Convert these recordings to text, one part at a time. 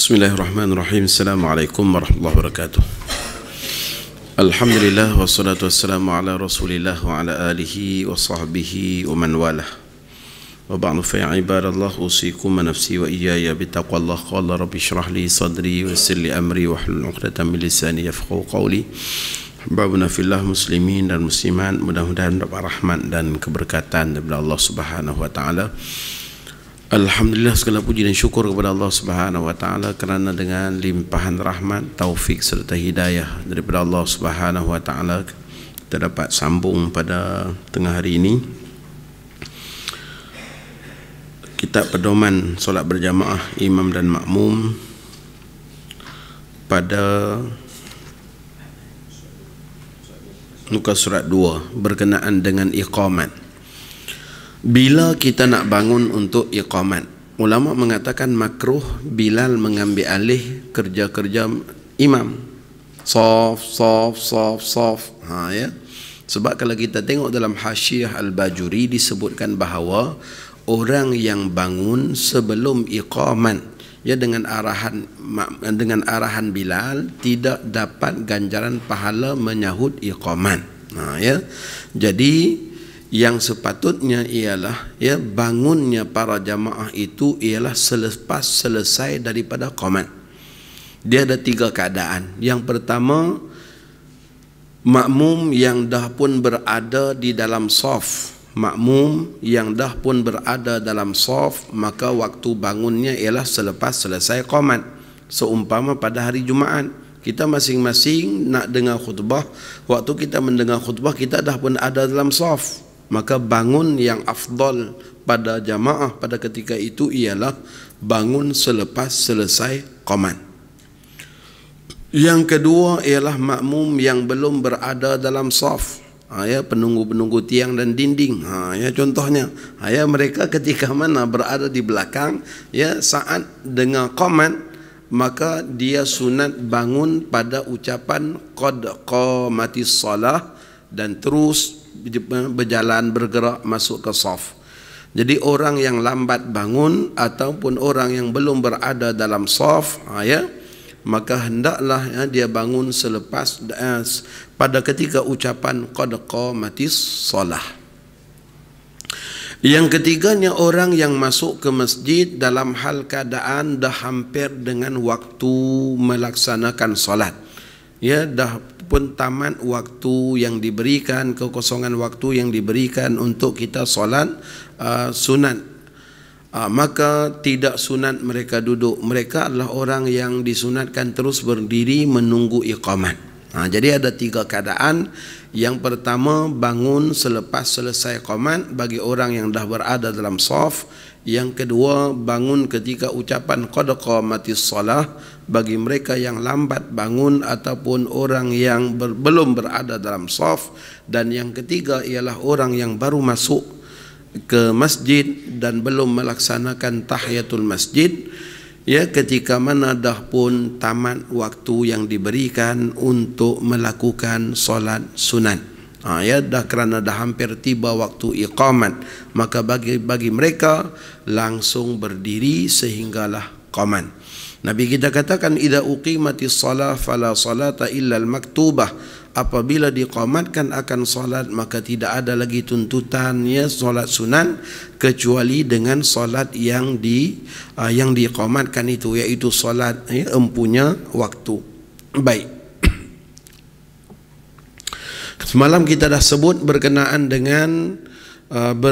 Bismillahirrahmanirrahim. Assalamualaikum warahmatullahi wabarakatuh. Alhamdulillah wassalatu wassalamu ala Rasulillah wa ala alihi wa sahbihi wa man walah. Wa ba'du fa ya ibadallah usikum wa nafsi wa iyaya bittaqwallah. Qala rabbi shrah li sadri wa yassir li amri wa hlul 'uqdatam min lisani yafqahu qawli. Babuna fillah muslimin dan muslimat, mudah-mudahan dapat rahmat dan keberkatan daripada Allah Subhanahu wa taala. Alhamdulillah, segala puji dan syukur kepada Allah Subhanahu wa taala kerana dengan limpahan rahmat, taufik serta hidayah daripada Allah Subhanahu wa taala kita dapat sambung pada tengah hari ini kitab pedoman solat berjamaah imam dan makmum pada muka surat 2 berkenaan dengan iqamat. Bila kita nak bangun untuk iqamat, ulama mengatakan makruh Bilal mengambil alih kerja-kerja imam. Saf. Ya. Sebab kalau kita tengok dalam Hasyiah Al-Bajuri disebutkan bahawa orang yang bangun sebelum iqamat, ya, dengan arahan Bilal tidak dapat ganjaran pahala menyahut iqamat. Ya. Jadi yang sepatutnya ialah, ya, bangunnya para jamaah itu ialah selepas selesai daripada qamat. Dia ada 3 keadaan. Yang pertama, makmum yang dah pun berada di dalam saf. Makmum yang dah pun berada dalam saf, maka waktu bangunnya ialah selepas selesai qamat. Seumpama pada hari Jumaat, kita masing-masing nak dengar khutbah. Waktu kita mendengar khutbah, kita dah pun ada dalam saf. Maka bangun yang afdal pada jamaah pada ketika itu ialah bangun selepas selesai qamat. Yang kedua ialah makmum yang belum berada dalam saf. Ya, penunggu-penunggu tiang dan dinding. Ya, contohnya, ya, mereka ketika mana berada di belakang, ya, saat dengar qamat, maka dia sunat bangun pada ucapan qad qamatis salah dan terus berjalan bergerak masuk ke saf. Jadi orang yang lambat bangun ataupun orang yang belum berada dalam saf, ya, maka hendaklah, ya, dia bangun selepas pada ketika ucapan qad qamatis shalah. Yang ketiganya, orang yang masuk ke masjid dalam hal keadaan dah hampir dengan waktu melaksanakan solat. Ya, dah pun tamat waktu yang diberikan, kekosongan waktu yang diberikan untuk kita solat sunat. Maka tidak sunat mereka duduk. Mereka adalah orang yang disunatkan terus berdiri menunggu iqamat. Jadi ada 3 keadaan. Yang pertama, bangun selepas selesai qamat bagi orang yang dah berada dalam saf. Yang kedua, bangun ketika ucapan qad qamatis shalah bagi mereka yang lambat bangun ataupun orang yang belum berada dalam saf. Dan yang ketiga ialah orang yang baru masuk ke masjid dan belum melaksanakan tahiyatul masjid, ya, ketika mana dah pun tamat waktu yang diberikan untuk melakukan solat sunat. Ya, dah kerana dah hampir tiba waktu iqamat, maka bagi mereka langsung berdiri sehinggalah qamat. Nabi kita katakan idza uqimatis shalah fala salata illa al-maktubah. Apabila diqamatkan akan solat, maka tidak ada lagi tuntutan, ya, solat sunat kecuali dengan solat yang diqamatkan itu, iaitu solat, ya, empunya waktu. Baik. Semalam kita dah sebut berkenaan dengan 6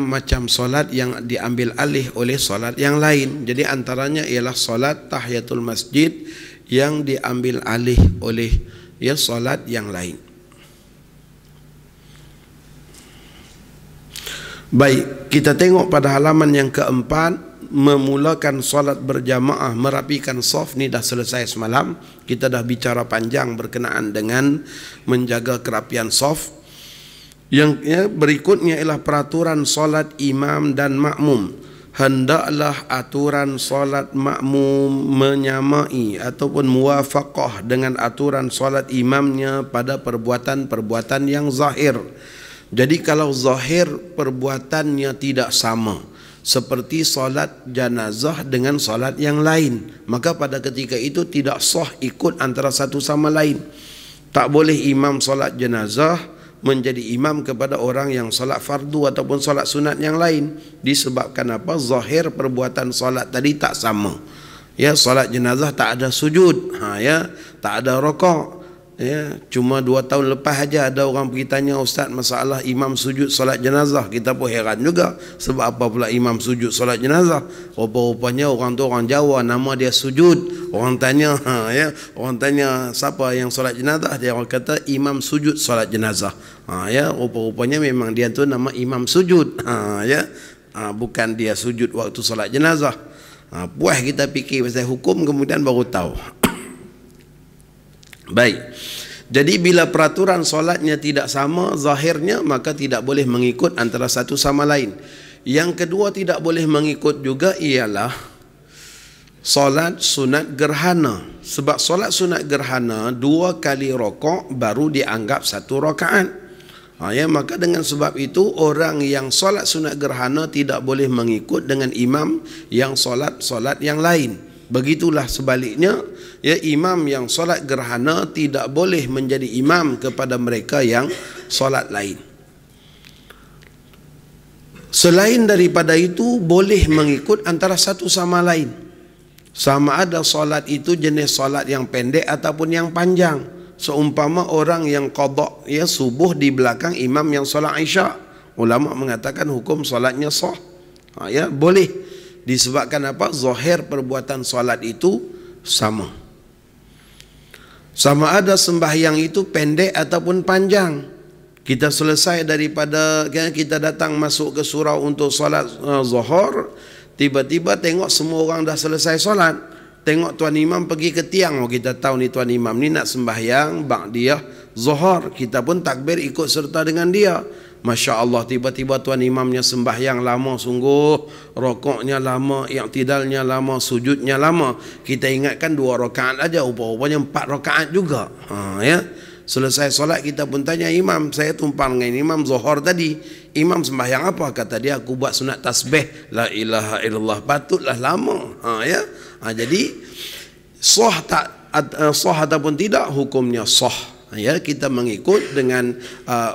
macam solat yang diambil alih oleh solat yang lain. Jadi antaranya ialah solat tahiyatul masjid yang diambil alih oleh, ya, solat yang lain. Baik, kita tengok pada halaman yang keempat. Memulakan solat berjamaah, merapikan saf, ni dah selesai semalam. Kita dah bicara panjang berkenaan dengan menjaga kerapian saf. Yang, ya, berikutnya ialah peraturan solat imam dan makmum. Hendaklah aturan solat makmum menyamai ataupun muwafaqah dengan aturan solat imamnya pada perbuatan-perbuatan yang zahir. Jadi kalau zahir perbuatannya tidak sama, seperti solat jenazah dengan solat yang lain, maka pada ketika itu tidak sah ikut antara satu sama lain. Tak boleh imam solat jenazah menjadi imam kepada orang yang solat fardu ataupun solat sunat yang lain. Disebabkan apa? Zahir perbuatan solat tadi tak sama. Ya, solat jenazah tak ada sujud, ya, tak ada rokok. Ya, cuma 2 tahun lepas aja ada orang pergi tanya ustaz masalah imam sujud solat jenazah. Kita pun heran juga, sebab apa pula imam sujud solat jenazah? Rupa-rupanya orang tu orang Jawa, nama dia Sujud. Orang tanya, ya, orang tanya siapa yang solat jenazah, dia orang kata imam sujud solat jenazah. Ya, rupa-rupanya memang dia tu nama Imam Sujud. Ya, bukan dia sujud waktu solat jenazah. Puas kita fikir pasal hukum, kemudian baru tahu. Baik. Jadi bila peraturan solatnya tidak sama zahirnya, maka tidak boleh mengikut antara satu sama lain. Yang kedua tidak boleh mengikut juga ialah solat sunat gerhana. Sebab solat sunat gerhana 2 kali rokok baru dianggap 1 rakaat. Ya, maka dengan sebab itu orang yang solat sunat gerhana tidak boleh mengikut dengan imam yang solat yang lain. Begitulah sebaliknya, ya, imam yang solat gerhana tidak boleh menjadi imam kepada mereka yang solat lain. Selain daripada itu boleh mengikut antara satu sama lain. Sama ada solat itu jenis solat yang pendek ataupun yang panjang. Seumpama orang yang qada, ya, subuh di belakang imam yang solat Isyak, ulama mengatakan hukum solatnya sah. Ya, boleh. Disebabkan apa? Zahir perbuatan solat itu sama. Sama ada sembahyang itu pendek ataupun panjang. Kita selesai daripada, kita datang masuk ke surau untuk solat zuhur, tiba-tiba tengok semua orang dah selesai solat. Tengok tuan imam pergi ke tiang. Kita tahu ni tuan imam ni nak sembahyang ba'diyah zuhur. Kita pun takbir ikut serta dengan dia. Masya Allah, tiba-tiba tuan imamnya sembahyang lama sungguh, rokoknya lama, i'tidalnya lama, sujudnya lama. Kita ingatkan 2 rakaat aja, rupanya 4 rakaat juga. Ya. Selesai solat kita pun tanya imam, saya tumpah dengan imam zuhur tadi, imam sembahyang apa? Kata dia, aku buat sunat tasbih, la ilaha illallah. Patutlah lama. Ya. Jadi sah ataupun tidak, hukumnya sah. Ya, kita mengikut dengan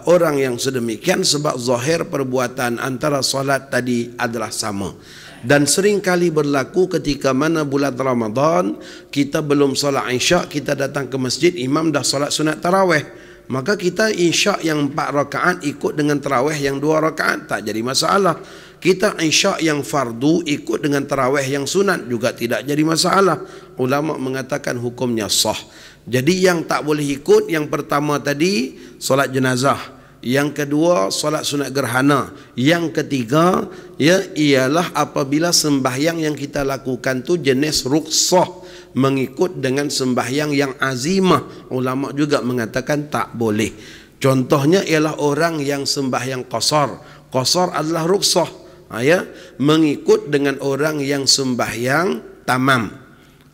orang yang sedemikian sebab zahir perbuatan antara solat tadi adalah sama. Dan sering kali berlaku ketika mana bulan Ramadan kita belum solat Isyak, kita datang ke masjid, imam dah solat sunat tarawih, maka kita Isyak yang 4 rakaat ikut dengan tarawih yang 2 rakaat, tak jadi masalah. Kita Isyak yang fardu ikut dengan tarawih yang sunat juga tidak jadi masalah. Ulama mengatakan hukumnya sah. Jadi yang tak boleh ikut, yang pertama tadi solat jenazah, yang kedua solat sunat gerhana, yang ketiga, ya, ialah apabila sembahyang yang kita lakukan tu jenis rukhsah, mengikut dengan sembahyang yang azimah. Ulama juga mengatakan tak boleh. Contohnya ialah orang yang sembahyang qasar. Qasar adalah rukhsah, ya, mengikut dengan orang yang sembahyang tamam.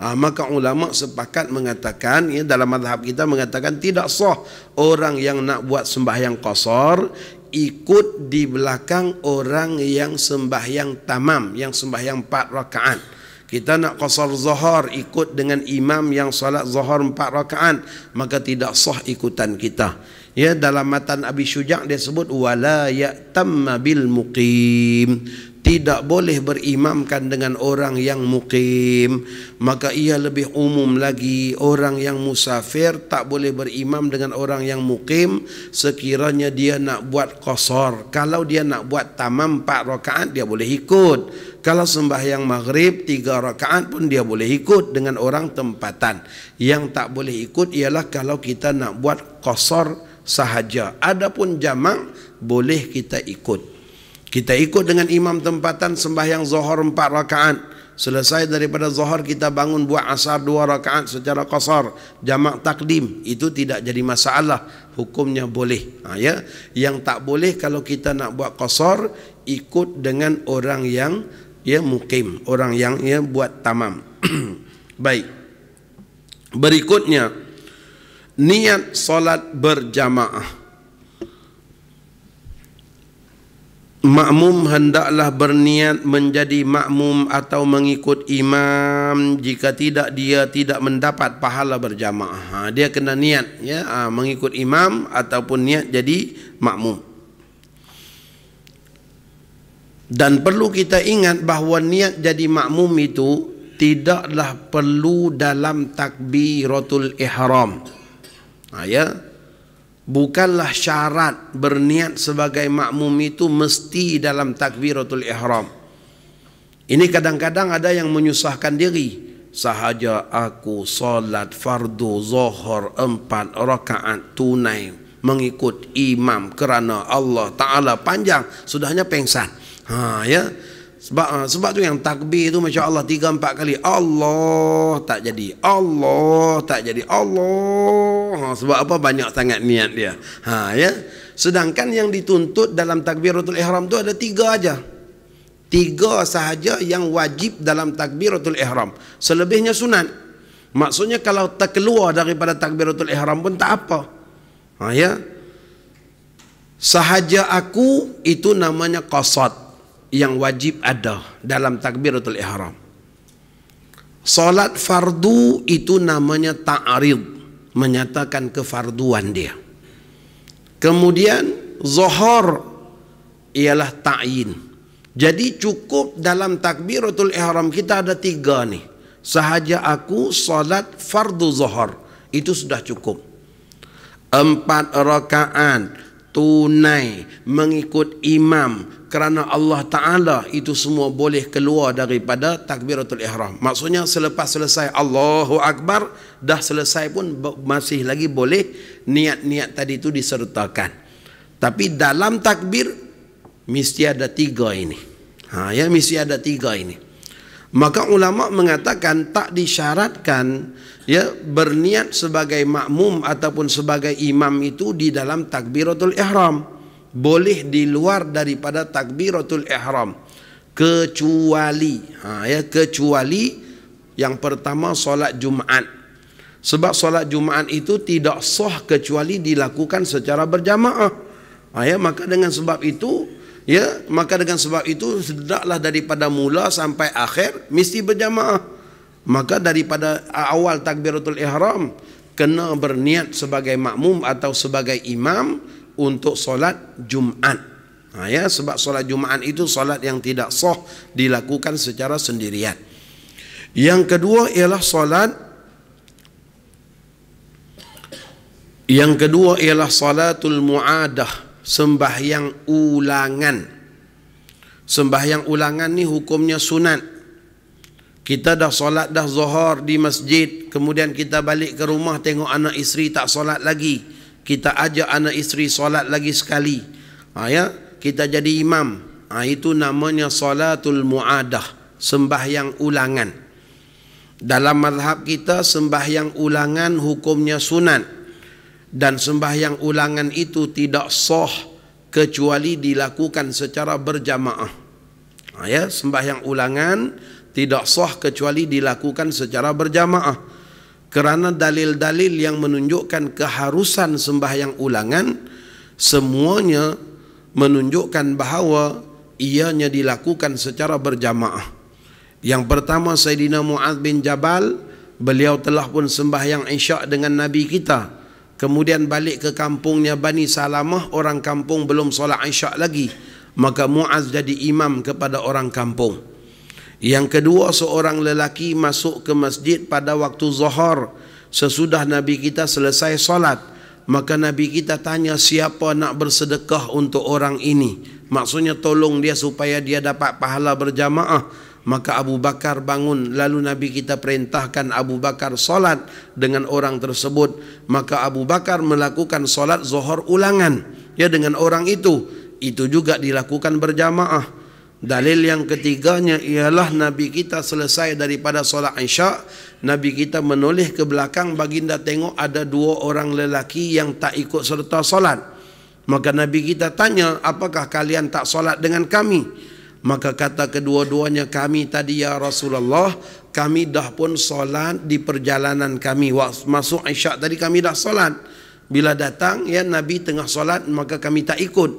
Maka ulama sepakat mengatakan, ya, dalam mazhab kita mengatakan tidak sah orang yang nak buat sembahyang qasar ikut di belakang orang yang sembahyang tamam, yang sembahyang 4 rakaat. Kita nak qasar zuhur ikut dengan imam yang salat zuhur 4 rakaat, maka tidak sah ikutan kita. Ya, dalam matan Abi Syuja' dia sebut wala ya'tamma bil muqim. Tidak boleh berimamkan dengan orang yang muqim. Maka ia lebih umum lagi, orang yang musafir tak boleh berimam dengan orang yang muqim sekiranya dia nak buat qasar. Kalau dia nak buat tamam 4 rakaat dia boleh ikut. Kalau sembahyang maghrib 3 rakaat pun dia boleh ikut dengan orang tempatan. Yang tak boleh ikut ialah kalau kita nak buat qasar sahaja. Adapun jamak boleh kita ikut. Kita ikut dengan imam tempatan sembahyang zuhur 4 rakaat. Selesai daripada zuhur kita bangun buat asar 2 rakaat secara qasar, jamak takdim, itu tidak jadi masalah, hukumnya boleh. Ya, yang tak boleh kalau kita nak buat qasar ikut dengan orang yang, ya, muqim, orang yang, ya, buat tamam. Baik. Berikutnya niat solat berjamaah. makmum hendaklah berniat menjadi makmum atau mengikut imam. Jika tidak, dia tidak mendapat pahala berjamaah. Dia kena niat, ya, mengikut imam ataupun niat jadi makmum. Dan perlu kita ingat bahawa niat jadi makmum itu tidaklah perlu dalam takbiratul ihram. Ya. Bukanlah syarat berniat sebagai makmum itu mesti dalam takbiratul ihram. Ini kadang-kadang ada yang menyusahkan diri. Sahaja aku solat fardu zuhur 4 rakaat tunai mengikut imam kerana Allah Ta'ala panjang, sudahnya pengsan. Ya. Sebab tu yang takbir tu Masya Allah 3-4 kali Allah tak jadi, Allah tak jadi, Allah. Sebab apa? Banyak sangat niat dia. Ya. Sedangkan yang dituntut dalam takbiratul ihram tu ada 3 aja. 3 sahaja yang wajib dalam takbiratul ihram. Selebihnya sunat. Maksudnya kalau terkeluar daripada takbiratul ihram pun tak apa. Ya. Sahaja aku itu namanya qasad, yang wajib ada dalam takbiratul ihram. Salat fardu itu namanya ta'rid, menyatakan kefarduan dia. Kemudian zuhur ialah ta'yin. Jadi cukup dalam takbiratul ihram kita ada 3 nih. Sahaja aku salat fardu zuhur, itu sudah cukup. 4 rakaat tunai mengikut imam kerana Allah Ta'ala, itu semua boleh keluar daripada takbiratul ihram. Maksudnya selepas selesai Allahu Akbar, dah selesai pun masih lagi boleh niat-niat tadi itu disertakan. Tapi dalam takbir mesti ada 3 ini. Ya, mesti ada 3 ini. Maka ulama mengatakan tak disyaratkan, ya, berniat sebagai makmum ataupun sebagai imam itu di dalam takbiratul ihram. Boleh di luar daripada takbiratul ihram, kecuali kecuali yang pertama solat Jumaat. Sebab solat Jumaat itu tidak sah kecuali dilakukan secara berjamaah. Maka dengan sebab itu, hendaklah daripada mula sampai akhir mesti berjamaah. Maka daripada awal takbiratul ihram kena berniat sebagai makmum atau sebagai imam untuk solat Jumaat. Sebab solat Jumaat itu solat yang tidak sah dilakukan secara sendirian. Yang kedua ialah salatul mu'adah, sembahyang ulangan. Sembahyang ulangan ni hukumnya sunat. Kita dah solat dah zuhur di masjid, kemudian kita balik ke rumah tengok anak isteri tak solat lagi, kita ajak anak isteri solat lagi sekali. Kita jadi imam. Itu namanya salatul mu'adah, sembahyang ulangan. Dalam mazhab kita sembahyang ulangan hukumnya sunat, dan sembahyang ulangan itu tidak sah kecuali dilakukan secara berjamaah. Sembahyang ulangan tidak sah kecuali dilakukan secara berjamaah. Kerana dalil-dalil yang menunjukkan keharusan sembahyang ulangan semuanya menunjukkan bahawa ianya dilakukan secara berjamaah. Yang pertama, Sayyidina Mu'adz bin Jabal, beliau telah pun sembahyang Isyak dengan Nabi kita. Kemudian balik ke kampungnya Bani Salamah, orang kampung belum solat Isyak lagi. Maka Mu'adz jadi imam kepada orang kampung. Yang kedua, seorang lelaki masuk ke masjid pada waktu zuhur sesudah Nabi kita selesai solat. Maka Nabi kita tanya, siapa nak bersedekah untuk orang ini? Maksudnya tolong dia supaya dia dapat pahala berjamaah. Maka Abu Bakar bangun, lalu Nabi kita perintahkan Abu Bakar solat dengan orang tersebut. Maka Abu Bakar melakukan solat zuhur ulangan, dengan orang itu juga dilakukan berjamaah. Dalil yang ketiganya ialah Nabi kita selesai daripada solat Isyak, Nabi kita menoleh ke belakang, baginda tengok ada 2 orang lelaki yang tak ikut serta solat. Maka Nabi kita tanya, apakah kalian tak solat dengan kami? Maka kata kedua-duanya, kami tadi ya Rasulullah, kami dah pun solat di perjalanan kami. Waktu masuk Isyak tadi kami dah solat. Bila datang Nabi tengah solat, maka kami tak ikut.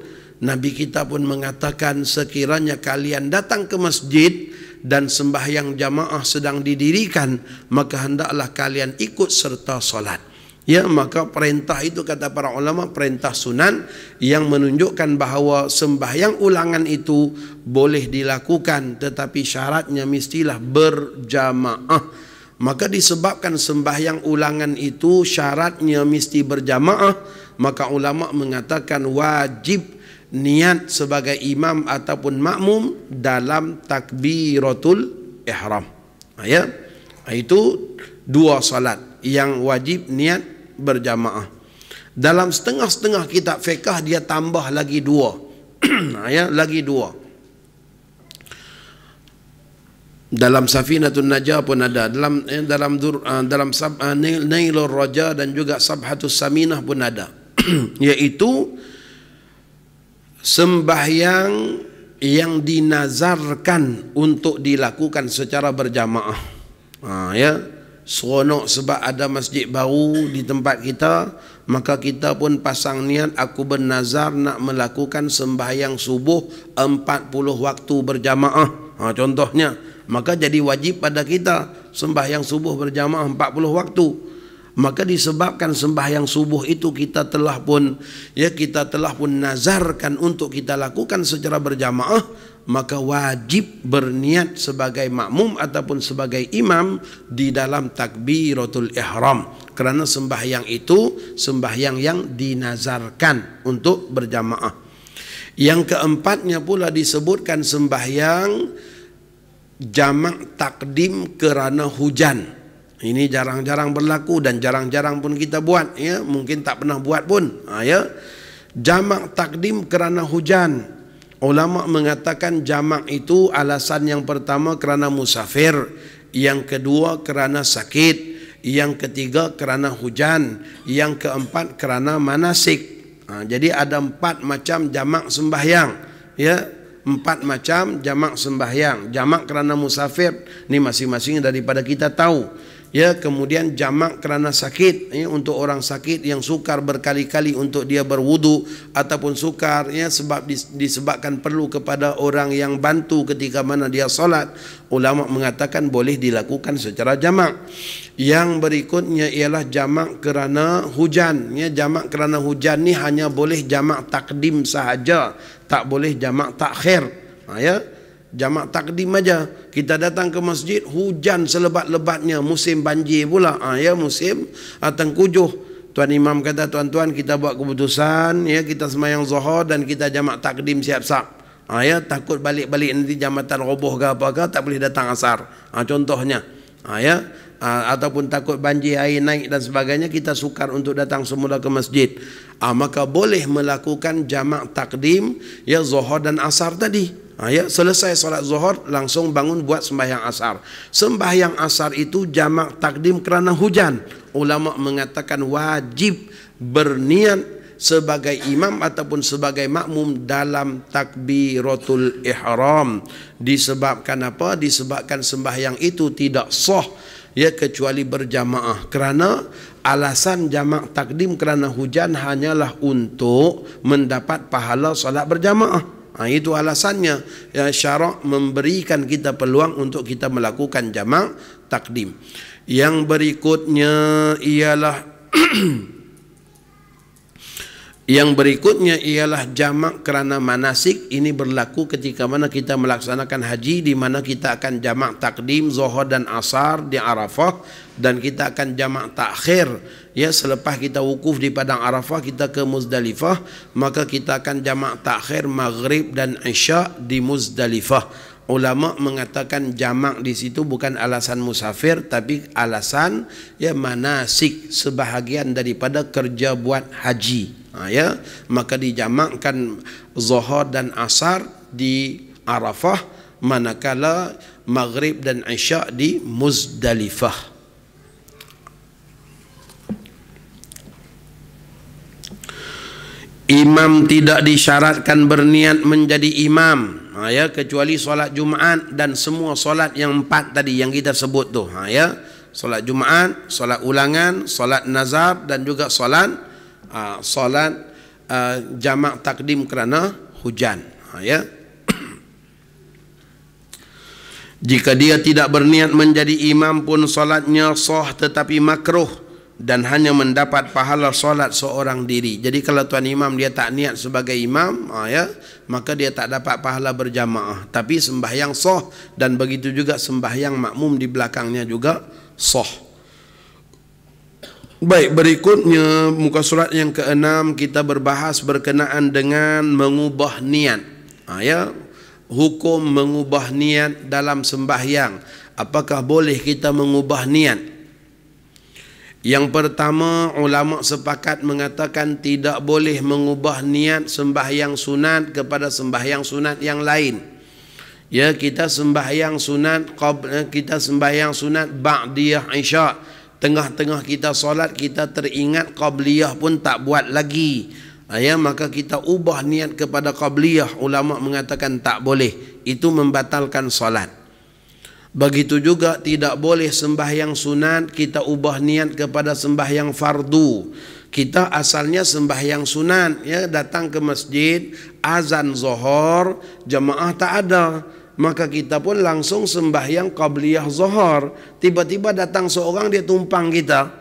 Nabi kita pun mengatakan sekiranya kalian datang ke masjid dan sembahyang jamaah sedang didirikan, maka hendaklah kalian ikut serta solat. Ya, maka perintah itu kata para ulama perintah sunan yang menunjukkan bahawa sembahyang ulangan itu boleh dilakukan, tetapi syaratnya mestilah berjamaah. Maka disebabkan sembahyang ulangan itu syaratnya mesti berjamaah, maka ulama mengatakan wajib niat sebagai imam ataupun makmum dalam takbiratul ihram. Ya, itu dua salat yang wajib niat berjamaah. Dalam setengah-setengah kitab fiqh dia tambah lagi dua. Ya, lagi dua. Dalam Safinatun Najah pun ada, dalam Nailur Raja dan juga Sabhatus Saminah pun ada. Yaitu sembahyang yang dinazarkan untuk dilakukan secara berjamaah. Ya, seronok sebab ada masjid baru di tempat kita, maka kita pun pasang niat aku bernazar nak melakukan sembahyang subuh 40 waktu berjamaah. Contohnya, maka jadi wajib pada kita sembahyang subuh berjamaah 40 waktu. Maka disebabkan sembahyang subuh itu kita telah pun nazarkan untuk kita lakukan secara berjamaah, maka wajib berniat sebagai makmum ataupun sebagai imam di dalam takbiratul ihram, kerana sembahyang itu sembahyang yang dinazarkan untuk berjamaah. Yang keempatnya pula disebutkan sembahyang jamak takdim kerana hujan. Ini jarang-jarang berlaku dan jarang-jarang pun kita buat, ya, mungkin tak pernah buat pun. Ya, jamak takdim kerana hujan. Ulama mengatakan jamak itu alasan yang pertama kerana musafir, yang kedua kerana sakit, yang ketiga kerana hujan, yang keempat kerana manasik. Jadi ada 4 macam jamak sembahyang, ya. 4 macam jamak sembahyang. Jamak kerana musafir ni masing-masing daripada kita tahu. Ya, kemudian jamak kerana sakit, ya, untuk orang sakit yang sukar berkali-kali untuk dia berwudu ataupun sukar, ya, sebab disebabkan perlu kepada orang yang bantu ketika mana dia solat, ulama mengatakan boleh dilakukan secara jamak. Yang berikutnya ialah jamak kerana hujan. Ya, jamak kerana hujan ni hanya boleh jamak takdim sahaja, tak boleh jamak takhir. Ya, jamak takdim aja. Kita datang ke masjid, hujan selebat-lebatnya, musim banjir pula, ya, musim tengkujuh. Tuan Imam kata, tuan-tuan kita buat keputusan, ya, kita sembahyang zuhur dan kita jamak takdim siap-siap. Ya, takut balik-balik nanti jambatan roboh ke apa ke, tak boleh datang asar. Contohnya, ya, ataupun takut banjir, air naik dan sebagainya, kita sukar untuk datang semula ke masjid. Maka boleh melakukan jamak takdim, ya, zuhur dan asar tadi. Ya, selesai solat zuhur langsung bangun buat sembahyang asar. Sembahyang asar itu jamak takdim kerana hujan. Ulama mengatakan wajib berniat sebagai imam ataupun sebagai makmum dalam takbiratul ihram. Disebabkan apa? Disebabkan sembahyang itu tidak sah, ya, kecuali berjamaah. Kerana alasan jamak takdim kerana hujan hanyalah untuk mendapat pahala solat berjamaah. Itu alasannya, ya, syarak memberikan kita peluang untuk kita melakukan jamak takdim. Yang berikutnya ialah jamak kerana manasik. Ini berlaku ketika mana kita melaksanakan haji, di mana kita akan jamak takdim zuhur dan asar di Arafah, dan kita akan jamak takhir, ya, selepas kita wukuf di padang Arafah kita ke Muzdalifah, maka kita akan jamak takhir maghrib dan isya di Muzdalifah. Ulama mengatakan jamak di situ bukan alasan musafir, tapi alasan, ya, manasik, sebahagian daripada kerja buat haji. Ya, maka dijamakkan zuhur dan asar di Arafah, manakala maghrib dan isya di Muzdalifah. Imam tidak disyaratkan berniat menjadi imam, ya, kecuali solat Jumaat dan semua solat yang 4 tadi yang kita sebut tu. Ya, solat Jumaat, solat ulangan, solat nazar dan juga solat jamak takdim kerana hujan. Ya. Jika dia tidak berniat menjadi imam pun solatnya sah tetapi makruh dan hanya mendapat pahala solat seorang diri. Jadi kalau tuan imam dia tak niat sebagai imam, ya, maka dia tak dapat pahala berjamaah. Tapi sembahyang sah, dan begitu juga sembahyang makmum di belakangnya juga sah. Baik, berikutnya muka surat yang ke-6 kita berbahas berkenaan dengan mengubah niat. Ya, hukum mengubah niat dalam sembahyang. Apakah boleh kita mengubah niat? Yang pertama, ulama sepakat mengatakan tidak boleh mengubah niat sembahyang sunat kepada sembahyang sunat yang lain. Ya, kita sembahyang sunat ba'diyah isya, tengah-tengah kita solat kita teringat qabliyah pun tak buat lagi. Ya, maka kita ubah niat kepada qabliyah. Ulama mengatakan tak boleh, itu membatalkan solat. Begitu juga tidak boleh sembahyang sunat kita ubah niat kepada sembahyang fardu. Kita asalnya sembahyang sunat, ya, datang ke masjid, azan zuhur, jamaah tak ada, maka kita pun langsung sembahyang qabliyah zuhur. Tiba-tiba datang seorang, dia tumpang kita,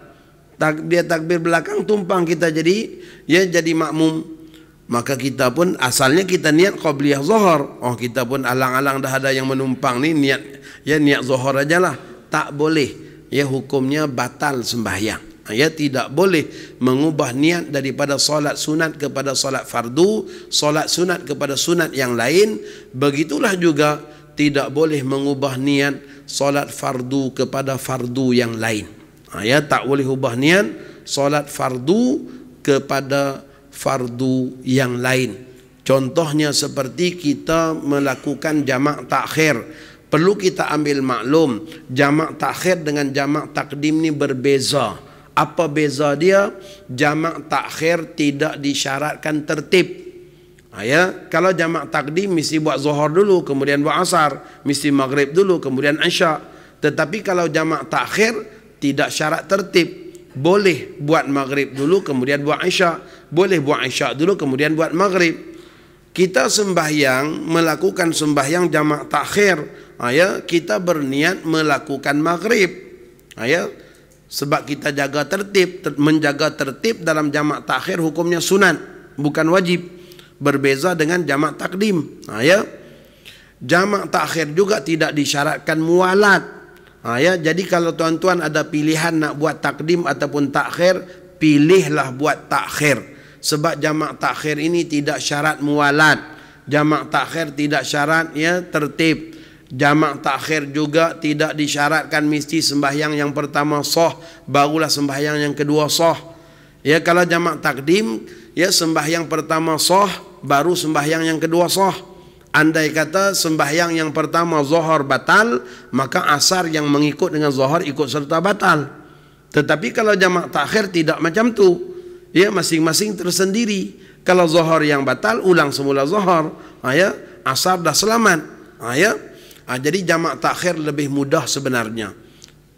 dia takbir belakang, tumpang kita jadi makmum. Maka kita pun asalnya kita niat qabliyah zuhur. Oh, kita pun alang-alang dah ada yang menumpang ni, niat zuhur ajalah. Tak boleh. Ya, hukumnya batal sembahyang. Ya, tidak boleh mengubah niat daripada solat sunat kepada solat fardu, solat sunat kepada sunat yang lain. Begitulah juga tidak boleh mengubah niat solat fardu kepada fardu yang lain. Ya, tak boleh ubah niat solat fardu kepada fardu yang lain. Contohnya seperti kita melakukan jamak takhir. Perlu kita ambil maklum, jamak takhir dengan jamak takdim ni berbeza. Apa beza dia? Jamak takhir tidak disyaratkan tertib. Ya, kalau jamak takdim mesti buat zuhur dulu, kemudian buat asar, mesti maghrib dulu, kemudian isya. Tetapi kalau jamak takhir tidak syarat tertib. Boleh buat maghrib dulu kemudian buat isya, boleh buat isya dulu kemudian buat maghrib. Kita sembahyang, melakukan sembahyang jamak takhir, ya, kita berniat melakukan maghrib, ya, sebab kita jaga tertib. Menjaga tertib dalam jamak takhir hukumnya sunat, bukan wajib. Berbeza dengan jamak takdim. Ya, jamak takhir juga tidak disyaratkan muwalat. Ya, jadi kalau tuan-tuan ada pilihan nak buat takdim ataupun takhir, pilihlah buat takhir. Sebab jamak takhir ini tidak syarat muwalat. Jamak takhir tidak syarat, ya, tertib. Jamak takhir juga tidak disyaratkan mesti sembahyang yang pertama sah, barulah sembahyang yang kedua sah. Ya, kalau jamak takdim, ya, sembahyang pertama sah, baru sembahyang yang kedua sah. Andai kata sembahyang yang pertama zuhur batal, maka asar yang mengikut dengan zuhur ikut serta batal. Tetapi kalau jamak takhir tidak macam tu. Ya, masing-masing tersendiri. Kalau zuhur yang batal, ulang semula zuhur. Ya, asar dah selamat. Ya. Jadi jamak takhir lebih mudah sebenarnya.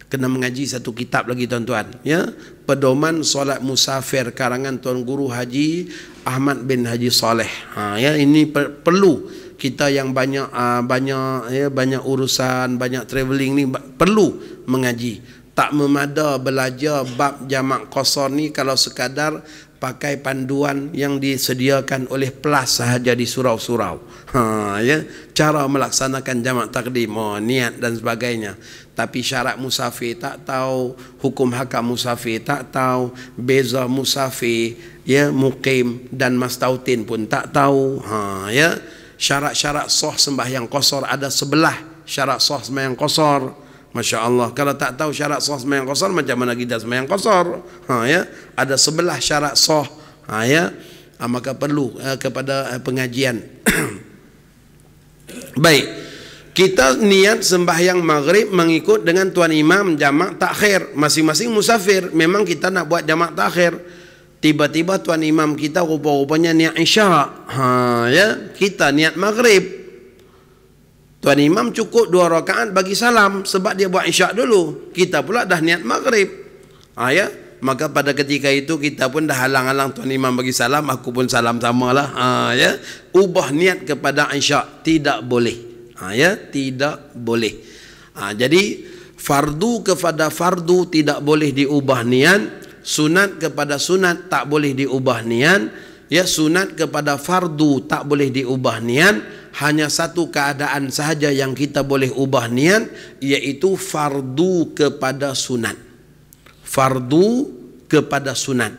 Kena mengaji satu kitab lagi tuan-tuan, ya, Pedoman Solat Musafir karangan Tuan Guru Haji Ahmad bin Haji Saleh. Ya, ini perlu kita yang banyak urusan, banyak travelling ni perlu mengaji. Tak memada belajar bab jamak qasar ni kalau sekadar pakai panduan yang disediakan oleh PLAS sahaja di surau-surau. Ya, cara melaksanakan jamak takdim, niat dan sebagainya. Tapi syarat musafir tak tahu, hukum hakam musafir tak tahu, beza musafir, ya, muqim dan mastautin pun tak tahu. Ya, syarat-syarat sah sembahyang qasar ada 11 syarat sah sembahyang qasar. Masya Allah, kalau tak tahu syarat sah sembahyang qasar, macam mana kita sembahyang qasar? Ya, ada 11 syarat sah. Ya, maka perlu kepada pengajian. Baik, kita niat sembahyang maghrib mengikut dengan tuan imam jamak takhir. Masing-masing musafir, memang kita nak buat jamak takhir. Tiba-tiba tuan imam kita rupa-rupanya niat isya. Ya, kita niat maghrib. Tuan imam cukup 2 rakaat bagi salam sebab dia buat isyak dulu. Kita pula dah niat maghrib. Ya, maka pada ketika itu kita pun dah halang-halang tuan imam bagi salam, aku pun salam samalah. Ya, ubah niat kepada isyak tidak boleh. Ya, tidak boleh. Jadi fardu kepada fardu tidak boleh diubah niat, sunat kepada sunat tak boleh diubah niat. Ya, sunat kepada fardu tak boleh diubah niat. Hanya satu keadaan sahaja yang kita boleh ubah niat, iaitu fardu kepada sunat. Fardu kepada sunat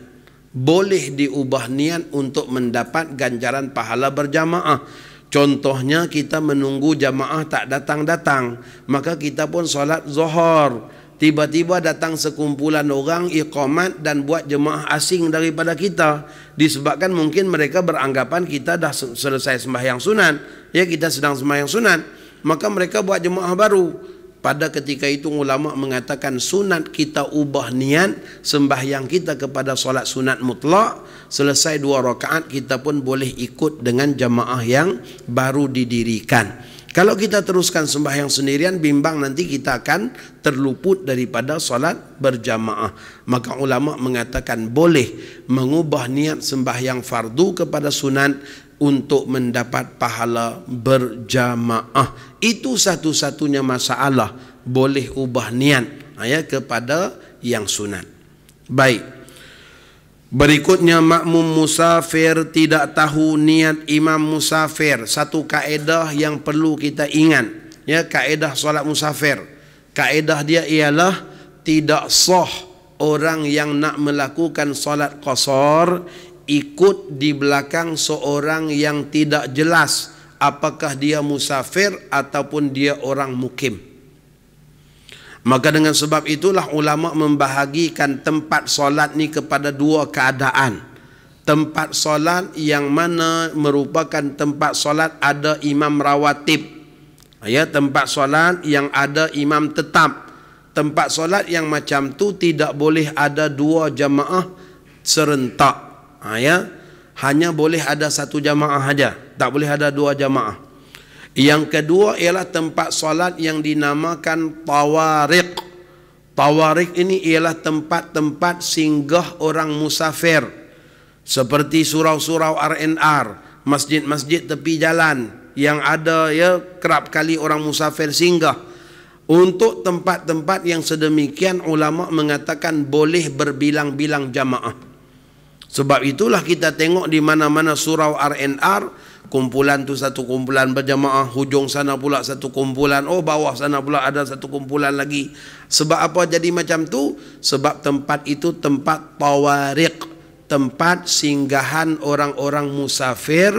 boleh diubah niat untuk mendapat ganjaran pahala berjamaah. Contohnya kita menunggu jamaah tak datang-datang, maka kita pun solat zuhur. Tiba-tiba datang sekumpulan orang iqamat dan buat jemaah asing daripada kita, disebabkan mungkin mereka beranggapan kita dah selesai sembahyang sunat, ya, kita sedang sembahyang sunat, maka mereka buat jemaah baru. Pada ketika itu ulama mengatakan sunat kita ubah niat sembahyang kita kepada solat sunat mutlak, selesai 2 rakaat kita pun boleh ikut dengan jemaah yang baru didirikan. Kalau kita teruskan sembahyang sendirian, bimbang nanti kita akan terluput daripada solat berjamaah. Maka ulama mengatakan boleh mengubah niat sembahyang fardu kepada sunat untuk mendapat pahala berjamaah. Itu satu-satunya masalah, boleh ubah niat kepada yang sunat. Baik. Berikutnya, makmum musafir tidak tahu niat imam musafir. Satu kaedah yang perlu kita ingat, ya, kaedah solat musafir. Kaedah dia ialah tidak sah orang yang nak melakukan solat qasar ikut di belakang seorang yang tidak jelas apakah dia musafir ataupun dia orang mukim. Maka dengan sebab itulah ulama membahagikan tempat solat ni kepada 2 keadaan. Tempat solat yang mana merupakan tempat solat ada imam rawatib, ya, tempat solat yang ada imam tetap. Tempat solat yang macam tu tidak boleh ada 2 jamaah serentak, ya, hanya boleh ada 1 jamaah saja, tak boleh ada 2 jamaah. Yang kedua ialah tempat solat yang dinamakan tawariq. Tawariq ini ialah tempat-tempat singgah orang musafir, seperti surau-surau RNR, masjid-masjid tepi jalan yang ada, ya, kerap kali orang musafir singgah. Untuk tempat-tempat yang sedemikian ulama mengatakan boleh berbilang-bilang jamaah. Sebab itulah kita tengok di mana-mana surau RNR, kumpulan tu satu kumpulan berjamaah, hujung sana pula satu kumpulan, oh bawah sana pula ada satu kumpulan lagi. Sebab apa jadi macam tu? Sebab tempat itu tempat tawariq, tempat singgahan orang-orang musafir,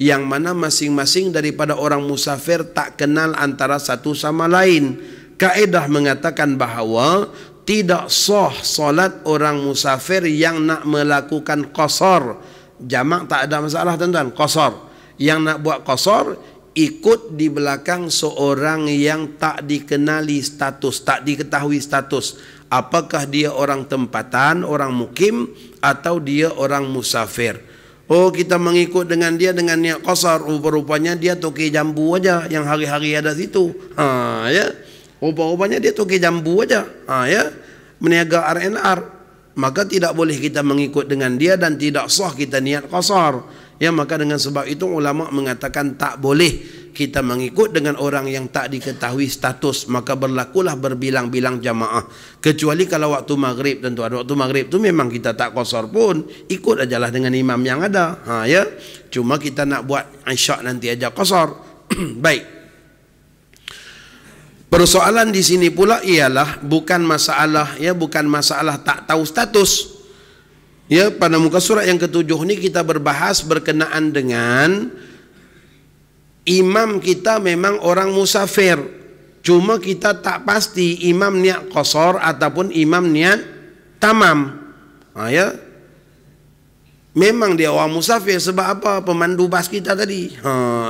yang mana masing-masing daripada orang musafir tak kenal antara satu sama lain. Kaedah mengatakan bahawa tidak sah solat orang musafir yang nak melakukan qasar. Jamak tak ada masalah tuan-tuan, qasar. Yang nak buat qasar ikut di belakang seorang yang tak dikenali status, tak diketahui status, apakah dia orang tempatan, orang mukim, atau dia orang musafir. Oh, kita mengikut dengan dia dengan niat qasar, rupa-rupanya dia toke jambu aja yang hari-hari ada situ. Ya. Rupa-rupanya dia toke jambu aja. Ya. Meniaga RNR. Maka tidak boleh kita mengikut dengan dia dan tidak sah kita niat qasar. Ya, maka dengan sebab itu ulama mengatakan tak boleh kita mengikut dengan orang yang tak diketahui status, maka berlakulah berbilang-bilang jamaah. Kecuali kalau waktu maghrib, tentu ada waktu maghrib tu memang kita tak qasar pun, ikut ajalah dengan imam yang ada. Ya, cuma kita nak buat isyak nanti aja qasar. Baik. Persoalan di sini pula ialah bukan masalah, ya, bukan masalah tak tahu status. Ya, pada muka surat yang ke-7 ni kita berbahas berkenaan dengan imam kita memang orang musafir, cuma kita tak pasti imam niat qasar ataupun imam niat tamam. Ya, memang dia orang musafir. Sebab apa? Pemandu bas kita tadi,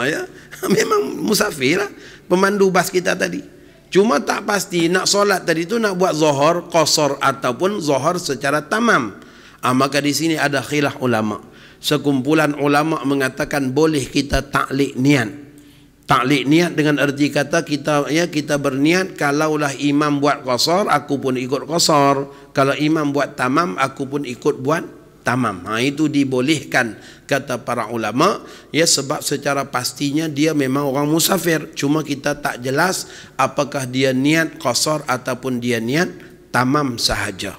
ya, memang musafir lah pemandu bas kita tadi. Cuma tak pasti nak solat tadi tu nak buat zuhur qasar ataupun zuhur secara tamam. Maka di sini ada khilaf ulama. Sekumpulan ulama mengatakan boleh kita taklid niat. Ta'liq niat dengan erti kata kita berniat kalaulah imam buat qasar aku pun ikut qasar, kalau imam buat tamam aku pun ikut buat tamam. Itu dibolehkan kata para ulama, sebab secara pastinya dia memang orang musafir, cuma kita tak jelas apakah dia niat qasar ataupun dia niat tamam sahaja.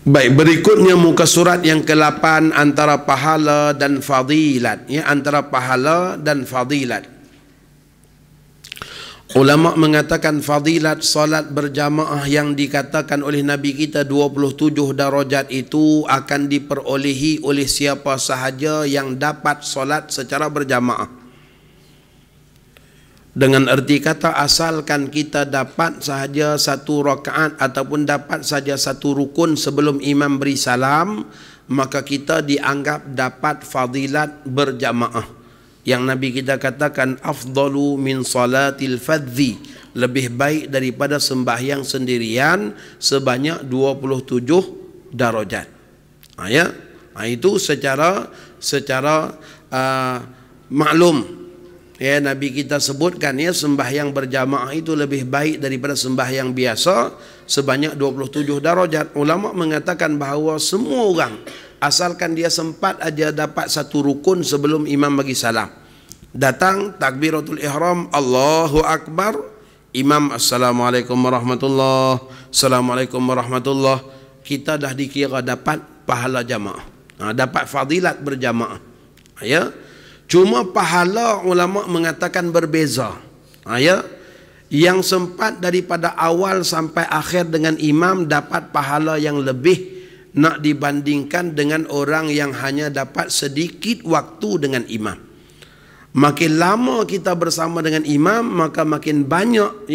Baik, berikutnya muka surat yang ke-8 antara pahala dan fadilat. Antara pahala dan fadilat. Ulama mengatakan fadilat solat berjamaah yang dikatakan oleh Nabi kita 27 darajat itu akan diperolehi oleh siapa sahaja yang dapat solat secara berjamaah. Dengan erti kata asalkan kita dapat sahaja satu rakaat ataupun dapat saja satu rukun sebelum imam beri salam, maka kita dianggap dapat fadilat berjamaah. Yang Nabi kita katakan afdalu min salatil fadzi, lebih baik daripada sembahyang sendirian sebanyak 27 darajat. Itu secara maklum. Nabi kita sebutkan sembahyang berjamaah itu lebih baik daripada sembahyang biasa sebanyak 27 darajat. Ulama mengatakan bahawa semua orang asalkan dia sempat aja dapat satu rukun sebelum imam bagi salam, datang takbiratul ihram, Allahu Akbar, imam assalamualaikum warahmatullah, assalamualaikum warahmatullah, kita dah dikira dapat pahala jamaah, dapat fadilat berjamaah. Cuma pahala ulama mengatakan berbeza. Yang sempat daripada awal sampai akhir dengan imam dapat pahala yang lebih nak dibandingkan dengan orang yang hanya dapat sedikit waktu dengan imam. Makin lama kita bersama dengan imam, maka makin banyak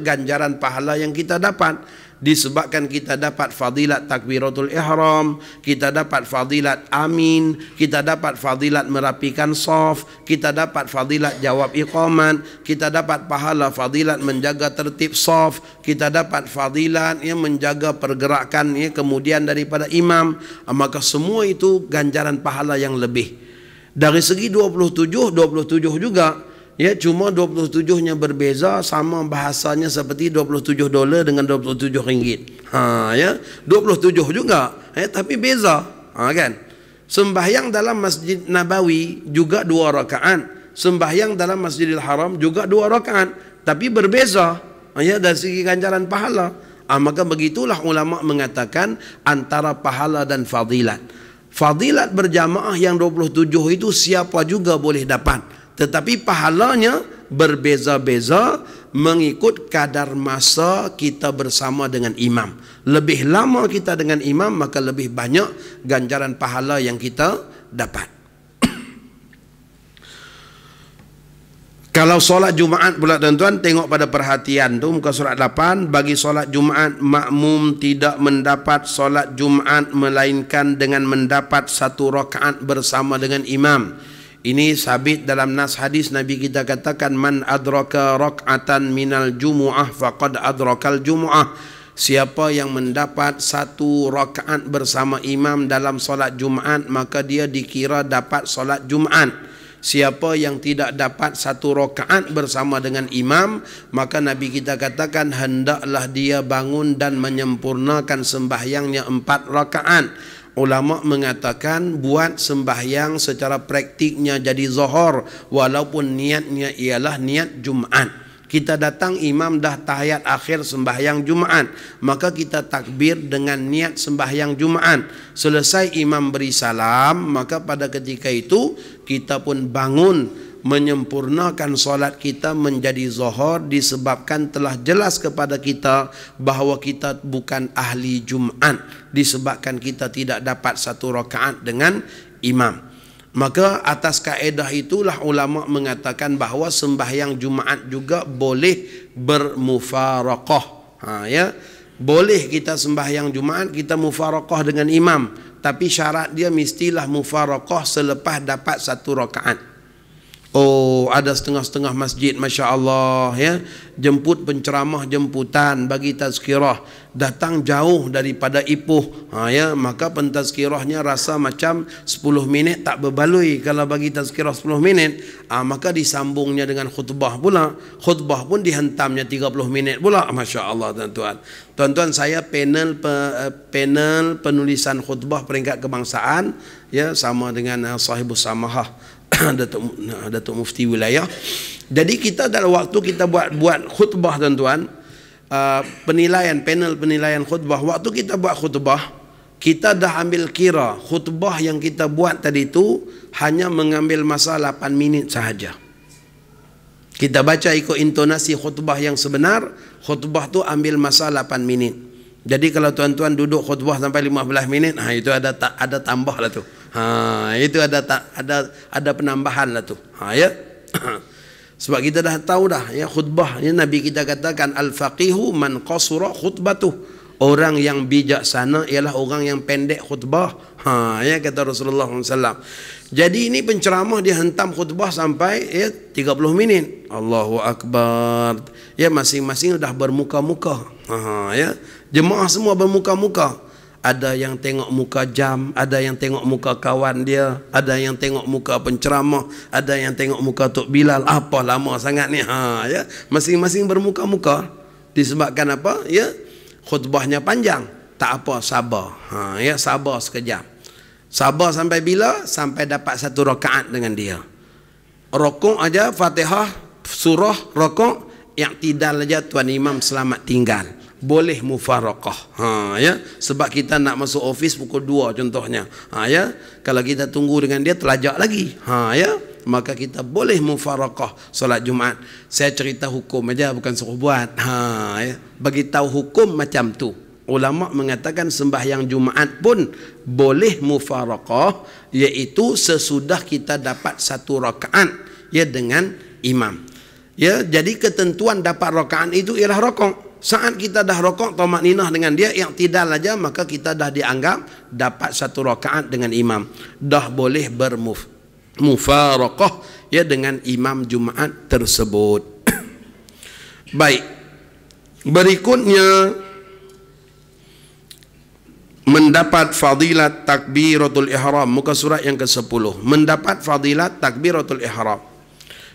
ganjaran pahala yang kita dapat. Disebabkan kita dapat fadilat takbiratul ihram, kita dapat fadilat amin, kita dapat fadilat merapikan saf, kita dapat fadilat jawab iqamat, kita dapat pahala fadilat menjaga tertib saf, kita dapat fadilat menjaga pergerakan kemudian daripada imam. Maka semua itu ganjaran pahala yang lebih. Dari segi 27 juga, cuma 27-nya berbeza, sama bahasanya seperti 27 dolar dengan 27 ringgit. 27 juga, tapi beza. Kan? Sembahyang dalam Masjid Nabawi juga 2 rakaat. Sembahyang dalam Masjidil Haram juga 2 rakaat, tapi berbeza dari segi ganjaran pahala. Maka begitulah ulama mengatakan antara pahala dan fadilat. Fadilat berjamaah yang 27 itu siapa juga boleh dapat. Tetapi pahalanya berbeza-beza mengikut kadar masa kita bersama dengan imam. Lebih lama kita dengan imam, maka lebih banyak ganjaran pahala yang kita dapat. Kalau solat Jumaat pula tuan-tuan, tengok pada perhatian tu muka surat 8. Bagi solat Jumaat, makmum tidak mendapat solat Jumaat melainkan dengan mendapat satu rakaat bersama dengan imam. Ini sabit dalam nas hadis Nabi kita katakan man adraka rak'atan minal jumu'ah faqad adrakal jumu'ah. Siapa yang mendapat satu rakaat bersama imam dalam solat Jumaat, maka dia dikira dapat solat Jumaat. Siapa yang tidak dapat satu rakaat bersama dengan imam, maka Nabi kita katakan hendaklah dia bangun dan menyempurnakan sembahyangnya 4 rakaat. Ulama mengatakan buat sembahyang secara praktiknya jadi zuhur, walaupun niatnya ialah niat Jumaat. Kita datang imam dah tahiyat akhir sembahyang Jumaat, maka kita takbir dengan niat sembahyang Jumaat. Selesai imam beri salam, maka pada ketika itu kita pun bangun menyempurnakan solat kita menjadi zuhur, disebabkan telah jelas kepada kita bahawa kita bukan ahli Jumaat, disebabkan kita tidak dapat satu rakaat dengan imam. Maka atas kaedah itulah ulama mengatakan bahawa sembahyang Jumaat juga boleh bermufaraqah. Boleh kita sembahyang Jumaat kita mufaraqah dengan imam, tapi syarat dia mestilah mufaraqah selepas dapat satu rakaat. Oh, ada setengah-setengah masjid, Masya Allah, ya, jemput penceramah jemputan bagi tazkirah, datang jauh daripada Ipoh, ya, maka pentazkirahnya rasa macam 10 minit tak berbaloi. Kalau bagi tazkirah 10 minit, maka disambungnya dengan khutbah pula, khutbah pun dihentamnya 30 minit pula. Masya Allah, tuan-tuan. Tuan-tuan, saya panel penulisan khutbah peringkat kebangsaan, ya, sama dengan Sahibus Samahah Datuk Mufti Wilayah. Jadi kita dalam waktu kita buat khutbah, tuan-tuan, panel penilaian khutbah, waktu kita buat khutbah, kita dah ambil kira khutbah yang kita buat tadi itu hanya mengambil masa 8 minit sahaja. Kita baca ikut intonasi khutbah yang sebenar, khutbah tu ambil masa 8 minit. Jadi kalau tuan-tuan duduk khutbah sampai 15 minit, itu ada tambah lah tu. Itu ada penambahan lah tu. Ya. Sebab kita dah tahu dah, ya, khutbah, ya, Nabi kita katakan al-faqihu man qasura khutbatuh. Orang yang bijaksana ialah orang yang pendek khutbah. Ya, kata Rasulullah SAW. Jadi ini penceramah dia hentam khutbah sampai, ya, 30 minit. Allahu Akbar. Ya, masing-masing dah bermuka-muka. Ya, jemaah semua bermuka-muka. Ada yang tengok muka jam, ada yang tengok muka kawan dia, ada yang tengok muka penceramah, ada yang tengok muka Tok Bilal. Apa lama sangat ni, ya, masing-masing bermuka-muka. Disebabkan apa? Ya, khutbahnya panjang. Tak apa, sabar. Ya, sabar sekejap. Sabar sampai bila? Sampai dapat 1 rakaat dengan dia. Rokok aja, Fatihah, surah, rokok, i'tidal aja, tuan imam selamat tinggal. Boleh mufaraqah. Ya, sebab kita nak masuk office pukul 2 contohnya. Ya, kalau kita tunggu dengan dia terlajak lagi. Ya, maka kita boleh mufaraqah solat Jumaat. Saya cerita hukum aja, bukan suruh buat. Ya, bagi tahu hukum macam tu. Ulama mengatakan sembahyang Jumaat pun boleh mufaraqah, iaitu sesudah kita dapat 1 rakaat, ya, dengan imam. Ya, jadi ketentuan dapat rakaat itu ialah rokok. Saat kita dah rokok tamakninah dengan dia, i'tidal aja, maka kita dah dianggap dapat 1 rakaat dengan imam. Dah boleh bermufaraqah, ya, dengan imam Jumaat tersebut. Baik. Berikutnya, mendapat fadilat takbiratul ihram, muka surat yang ke-10. Mendapat fadilat takbiratul ihram.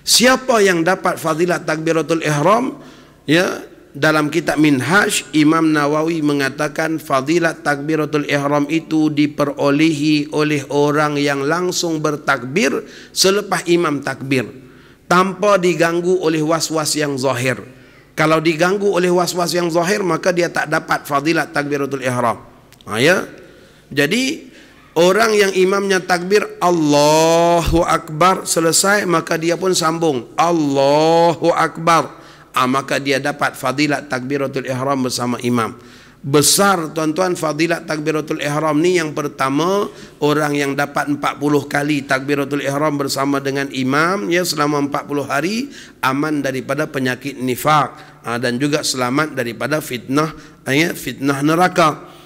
Siapa yang dapat fadilat takbiratul ihram? Ya, dalam kitab Minhaj, Imam Nawawi mengatakan fadilat takbiratul ihram itu diperolehi oleh orang yang langsung bertakbir selepas imam takbir, tanpa diganggu oleh was-was yang zahir. Kalau diganggu oleh was-was yang zahir, maka dia tak dapat fadilat takbiratul ihram. Ya. Jadi orang yang imamnya takbir Allahu Akbar selesai, maka dia pun sambung Allahu Akbar, maka dia dapat fadilat takbiratul ihram bersama imam. Besar, tuan-tuan, fadilat takbiratul ihram ni. Yang pertama, orang yang dapat 40 kali takbiratul ihram bersama dengan imam, ya, selama 40 hari, aman daripada penyakit nifak, dan juga selamat daripada fitnah, ya, fitnah neraka.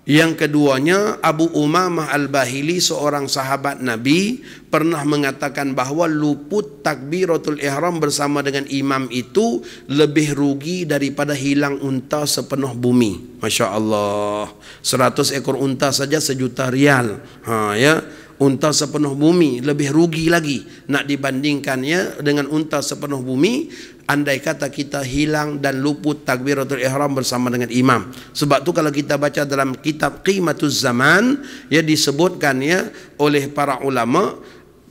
Yang keduanya, Abu Umamah Al-Bahili, seorang sahabat Nabi, pernah mengatakan bahawa luput takbiratul ihram bersama dengan imam itu lebih rugi daripada hilang unta sepenuh bumi. Masya Allah. 100 ekor unta saja 1 juta rial. Ya, unta sepenuh bumi lebih rugi lagi nak dibandingkannya dengan unta sepenuh bumi. Andai kata kita hilang dan luput takbiratul ihram bersama dengan imam. Sebab tu kalau kita baca dalam kitab Qimatuz Zaman, ya, disebutkan, ya, oleh para ulama,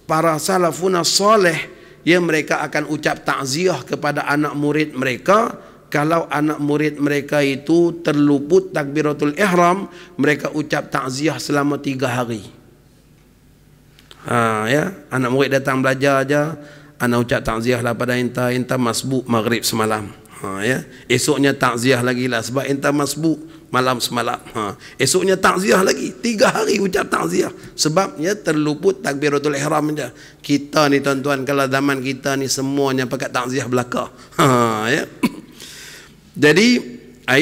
para salafuna salih, ya, mereka akan ucap takziah kepada anak murid mereka. Kalau anak murid mereka itu terluput takbiratul ihram, mereka ucap takziah selama 3 hari. Ya, anak murid datang belajar aja, ana ucap takziah lah pada enta masbuk maghrib semalam. Ya, esoknya takziah lagi lah sebab enta masbuk malam semalam. Esoknya takziah lagi, 3 hari ucap takziah sebab, ya, terluput takbiratul ihram aja. Kita ni, tuan-tuan, kalau zaman kita ni semuanya pakai takziah belaka. Ya. Jadi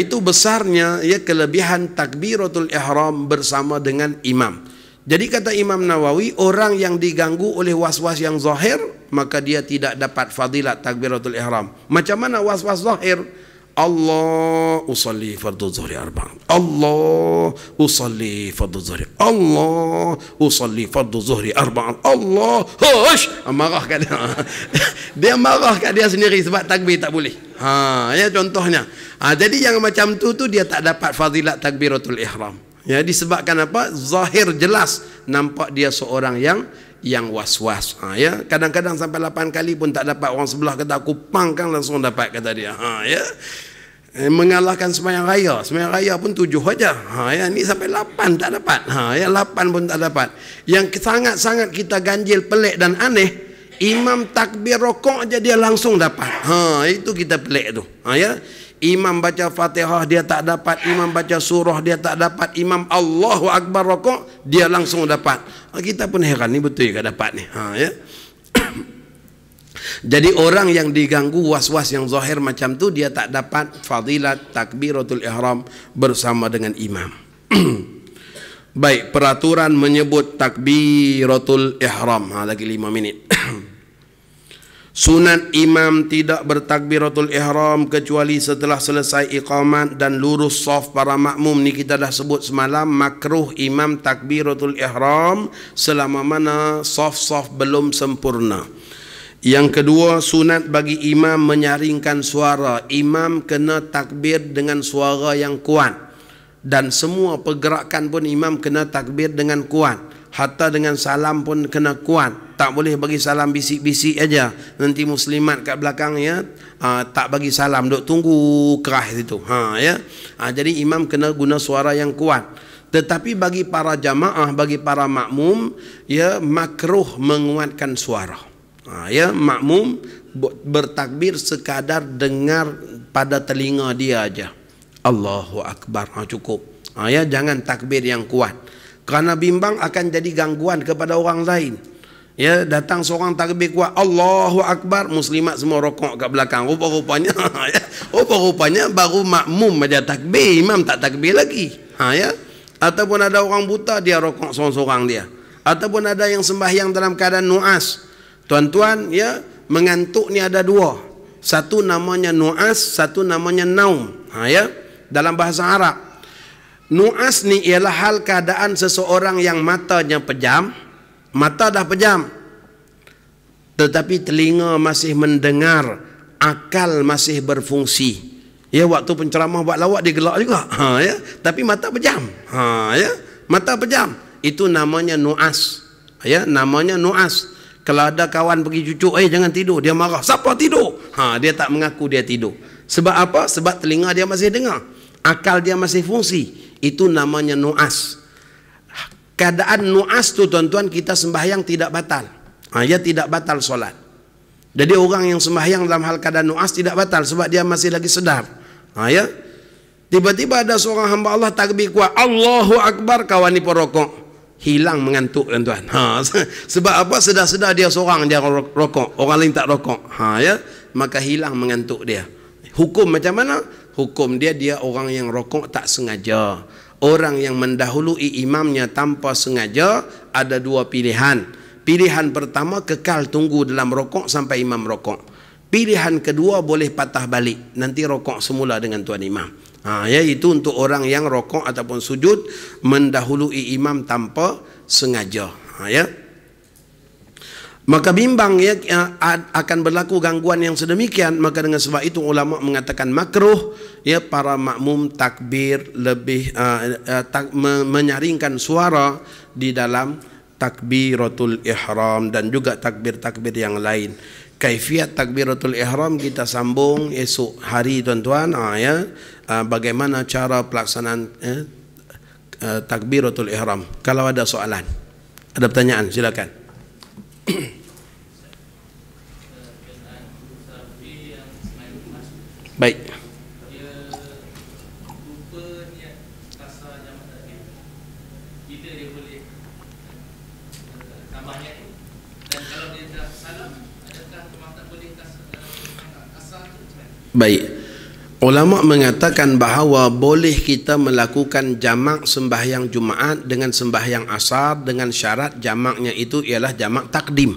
itu besarnya, ya, kelebihan takbiratul ihram bersama dengan imam. Jadi kata Imam Nawawi, orang yang diganggu oleh was-was yang zahir, maka dia tidak dapat fadilat takbiratul ihram. Macam mana was-was zahir? Allah usalli fardhu zuhri arba'an. Allah usalli fardhu zuhri. Allah usalli fardhu zuhri arba'an. Allah hush. Marah kat dia. Dia marah kat dia sendiri sebab takbir tak boleh. Ya contohnya. Jadi yang macam tu dia tak dapat fadilat takbiratul ihram. Ya, disebabkan apa? Zahir jelas nampak dia seorang yang was-was. Ya, kadang-kadang sampai 8 kali pun tak dapat. Orang sebelah kata aku pangkang langsung dapat, kata dia. Ya. Mengalahkan sembahyang raya. Sembahyang raya pun 7 aja. Ya, ni sampai 8 tak dapat. Ya, 8 pun tak dapat. Yang sangat-sangat kita ganjil, pelik dan aneh, imam takbir rokok aja dia langsung dapat. Itu kita pelik tu. Ya. Imam baca Fatihah dia tak dapat, imam baca surah dia tak dapat, imam Allahu Akbar rokok dia langsung dapat. Kita pun heran, ni betul ke dapat ni? Ya. Jadi orang yang diganggu was-was yang zahir macam tu, dia tak dapat fadilat takbiratul ihram bersama dengan imam. Baik, peraturan menyebut takbiratul ihram. Lagi 5 minit. Sunat imam tidak bertakbiratul ihram kecuali setelah selesai iqamat dan lurus saf para makmum. Ni kita dah sebut semalam, makruh imam takbiratul ihram selama mana saf-saf belum sempurna. Yang kedua, sunat bagi imam menyaringkan suara. Imam kena takbir dengan suara yang kuat, dan semua pergerakan pun imam kena takbir dengan kuat. Hatta dengan salam pun kena kuat. Tak boleh bagi salam bisik-bisik aja. Nanti muslimat kat belakang ya, tak bagi salam, duk tunggu kerah situ. Ya. Jadi imam kena guna suara yang kuat. Tetapi bagi para jamaah, bagi para makmum, ya makruh menguatkan suara. Ya, makmum bertakbir sekadar dengar pada telinga dia aja. Allahu Akbar, cukup. Ya, jangan takbir yang kuat. Kerana bimbang akan jadi gangguan kepada orang lain. Ya, datang seorang takbir kuat, Allahu Akbar, muslimat semua rokok kat belakang. Rupa-rupanya ya, rupa-rupanya baru makmum aja takbir, imam tak takbir lagi. Ya. Ataupun ada orang buta, dia rokok seorang-seorang dia. Ataupun ada yang sembahyang dalam keadaan nuas. Tuan-tuan, ya, mengantuk ni ada 2. Satu namanya nuas, satu namanya naum. Ya, dalam bahasa Arab. Nuas ni ialah hal keadaan seseorang yang matanya pejam, mata dah pejam, tetapi telinga masih mendengar, akal masih berfungsi. Ya, waktu penceramah buat lawak dia gelak juga. Ya, tapi mata pejam. Ya, mata pejam. Itu namanya nuas. Ya, namanya nuas. Kalau ada kawan pergi cucuk, jangan tidur, dia marah. Siapa tidur? Dia tak mengaku dia tidur. Sebab apa? Sebab telinga dia masih dengar, akal dia masih fungsi. Itu namanya nuas. Keadaan nuas tu tuan-tuan, kita sembahyang tidak batal. Ya, tidak batal solat. Jadi orang yang sembahyang dalam hal keadaan nuas tidak batal sebab dia masih lagi sedar. Ya. Tiba-tiba ada seorang hamba Allah takbir kuat, Allahu Akbar, kawan ni perokok, hilang mengantuk tuan-tuan. Sebab apa? Sedar-sedar dia seorang dia rokok, orang lain tak rokok. Ya, maka hilang mengantuk dia. Hukum macam mana? Hukum dia orang yang rokok tak sengaja. Orang yang mendahului imamnya tanpa sengaja, ada 2 pilihan. Pilihan pertama, kekal tunggu dalam rokok sampai imam rokok. Pilihan kedua, boleh patah balik, nanti rokok semula dengan tuan imam. Ya, itu untuk orang yang rokok ataupun sujud mendahului imam tanpa sengaja. Ya. Maka bimbang ya, akan berlaku gangguan yang sedemikian. Maka dengan sebab itu ulama mengatakan makruh ya para makmum takbir lebih menyaringkan suara di dalam takbiratul ihram dan juga takbir-takbir yang lain. Kaifiat takbiratul ihram kita sambung esok hari tuan-tuan. Ya, bagaimana cara pelaksanaan takbiratul ihram. Kalau ada soalan, ada pertanyaan, silakan. Baik. Baik. Ulama mengatakan bahawa boleh kita melakukan jamak sembahyang Jumaat dengan sembahyang asar dengan syarat jamaknya itu ialah jamak takdim.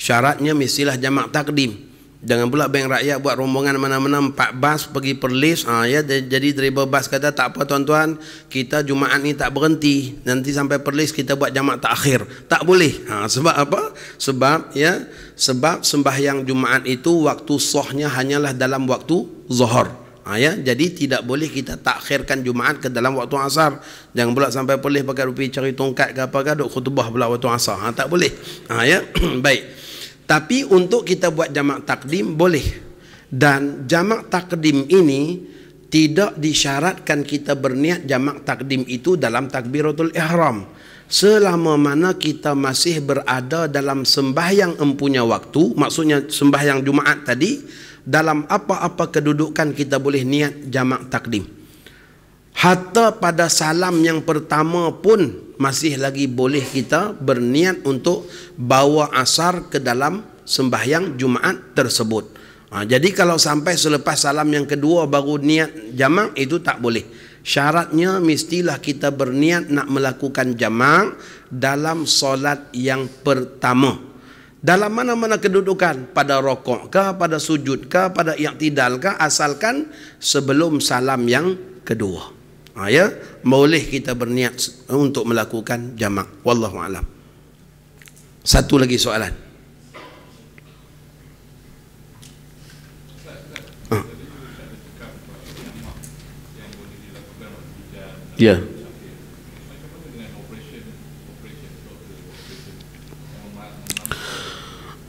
Syaratnya mestilah jamak takdim. Jangan pula bank rakyat buat rombongan mana-mana 4 bas pergi Perlis. Ya, jadi driver bas kata tak apa tuan-tuan, kita Jumaat ni tak berhenti, nanti sampai Perlis kita buat jamak takhir. Tak boleh. Sebab apa? Sebab sembahyang Jumaat itu waktu sahnya hanyalah dalam waktu zuhur. Ya, jadi tidak boleh kita takhirkan Jumaat ke dalam waktu asar. Jangan pula sampai Perlis pakai rupi cari tongkat ke apa ke duk khutbah pula waktu asar. Tak boleh. Ya, baik. Tapi untuk kita buat jamak takdim boleh. Dan jamak takdim ini tidak disyaratkan kita berniat jamak takdim itu dalam takbiratul ihram. Selama mana kita masih berada dalam sembahyang empunya waktu, maksudnya sembahyang Jumaat tadi, dalam apa-apa kedudukan kita boleh niat jamak takdim. Hatta pada salam yang pertama pun masih lagi boleh kita berniat untuk bawa asar ke dalam sembahyang Jumaat tersebut. Jadi kalau sampai selepas salam yang kedua baru niat jamak, itu tak boleh. Syaratnya mestilah kita berniat nak melakukan jamak dalam solat yang pertama. Dalam mana-mana kedudukan, pada rokok ke, pada sujud ke, pada i'tidal ke, asalkan sebelum salam yang kedua. Ya, boleh kita berniat untuk melakukan jamak. Wallahu a'lam. Satu lagi soalan. Ya.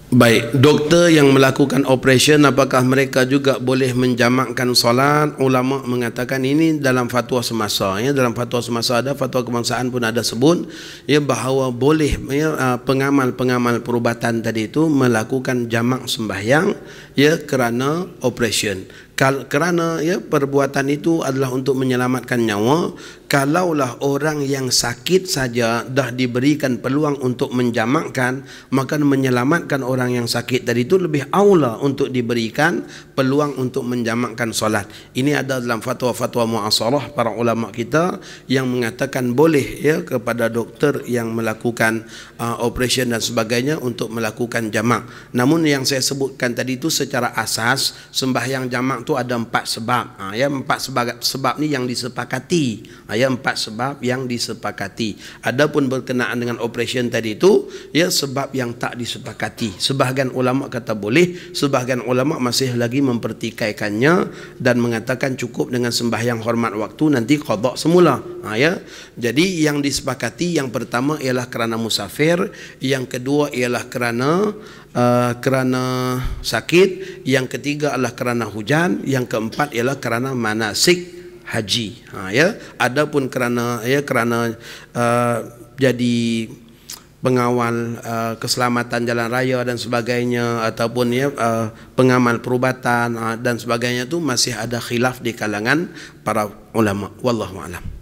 Baik, doktor yang melakukan operation, apakah mereka juga boleh menjamakkan solat? Ulama mengatakan ini dalam fatwa semasa. Ya, dalam fatwa semasa ada, fatwa kebangsaan pun ada sebut ya bahawa boleh pengamal-pengamal perubatan tadi itu melakukan jamak sembahyang ya kerana operation. Kerana ya perbuatan itu adalah untuk menyelamatkan nyawa. Kalaulah orang yang sakit saja dah diberikan peluang untuk menjamakkan, maka menyelamatkan orang yang sakit tadi itu lebih aula untuk diberikan peluang untuk menjamakkan solat. Ini ada dalam fatwa-fatwa muasarah para ulama kita yang mengatakan boleh ya kepada doktor yang melakukan operation dan sebagainya untuk melakukan jamak. Namun yang saya sebutkan tadi itu secara asas sembahyang jamak tu ada 4 sebab. Ya, 4 sebab ni yang disepakati. Ya, 4 sebab yang disepakati. Adapun berkenaan dengan operation tadi itu, ya sebab yang tak disepakati. Sebahagian ulama kata boleh, sebahagian ulama masih lagi mempertikaikannya dan mengatakan cukup dengan sembahyang hormat waktu, nanti qada semula. Ya. Jadi yang disepakati yang pertama ialah kerana musafir, yang kedua ialah kerana sakit, yang ketiga adalah kerana hujan, yang keempat ialah kerana manasik haji. Ya, adapun kerana jadi pengawal keselamatan jalan raya dan sebagainya, ataupun pengamal perubatan dan sebagainya tu masih ada khilaf di kalangan para ulama. Wallahu a'lam.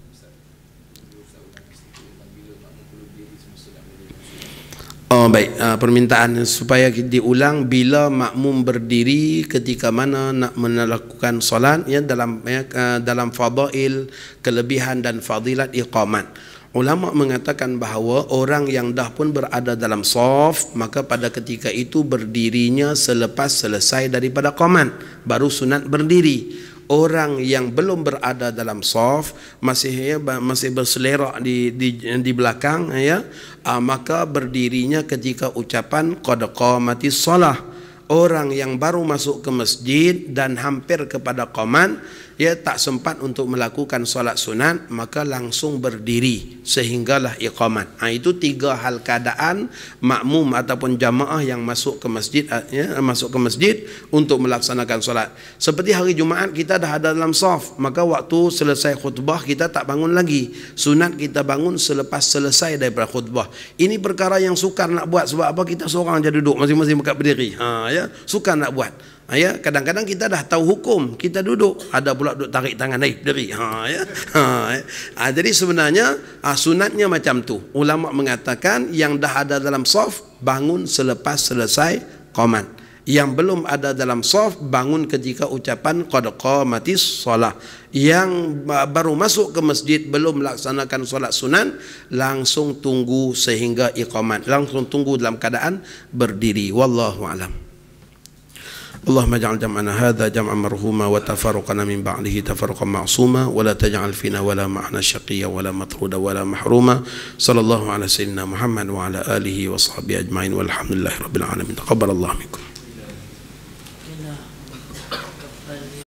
Oh baik, permintaan supaya diulang bila makmum berdiri ketika mana nak melakukan solat ya dalam fadail, kelebihan dan fadilat iqamat. Ulama mengatakan bahawa orang yang dah pun berada dalam saf, maka pada ketika itu berdirinya selepas selesai daripada qamat, baru sunat berdiri. Orang yang belum berada dalam saf, masih berselerak di belakang ya, maka berdirinya ketika ucapan qad qamatis shalah. Orang yang baru masuk ke masjid dan hampir kepada qamat, ya tak sempat untuk melakukan solat sunat, maka langsung berdiri sehinggalah iqamat. Itu 3 hal keadaan makmum ataupun jamaah yang masuk ke masjid untuk melaksanakan solat. Seperti hari Jumaat kita dah ada dalam saf, maka waktu selesai khutbah kita tak bangun lagi. Sunat kita bangun selepas selesai daripada khutbah. Ini perkara yang sukar nak buat. Sebab apa? Kita seorang je duduk masing-masing dekat berdiri. Sukar nak buat. Ya, kadang-kadang kita dah tahu hukum, kita duduk, ada pula duduk tarik tangan, berdiri. Jadi sebenarnya sunatnya macam tu. Ulama mengatakan yang dah ada dalam saf bangun selepas selesai qamat. Yang belum ada dalam shaf, bangun ketika ucapan qad qamatis shalah. Yang baru masuk ke masjid belum melaksanakan solat sunan, langsung tunggu sehingga iqamat, langsung tunggu dalam keadaan berdiri. Wallahu alam. Allahumma ja'al jam'ana hadha jam'an marhuma wa tafarruqana min ba'dihi tafarruqan ma'suma wa la taj'al fina wa la ma'na syaqiyya wa la matruda wa la mahruma. Sallallahu ala sayyidina Muhammad wa ala alihi wa sahbihi ajma'in walhamdulillahi rabbil alamin. Taqabbalallahu minkum.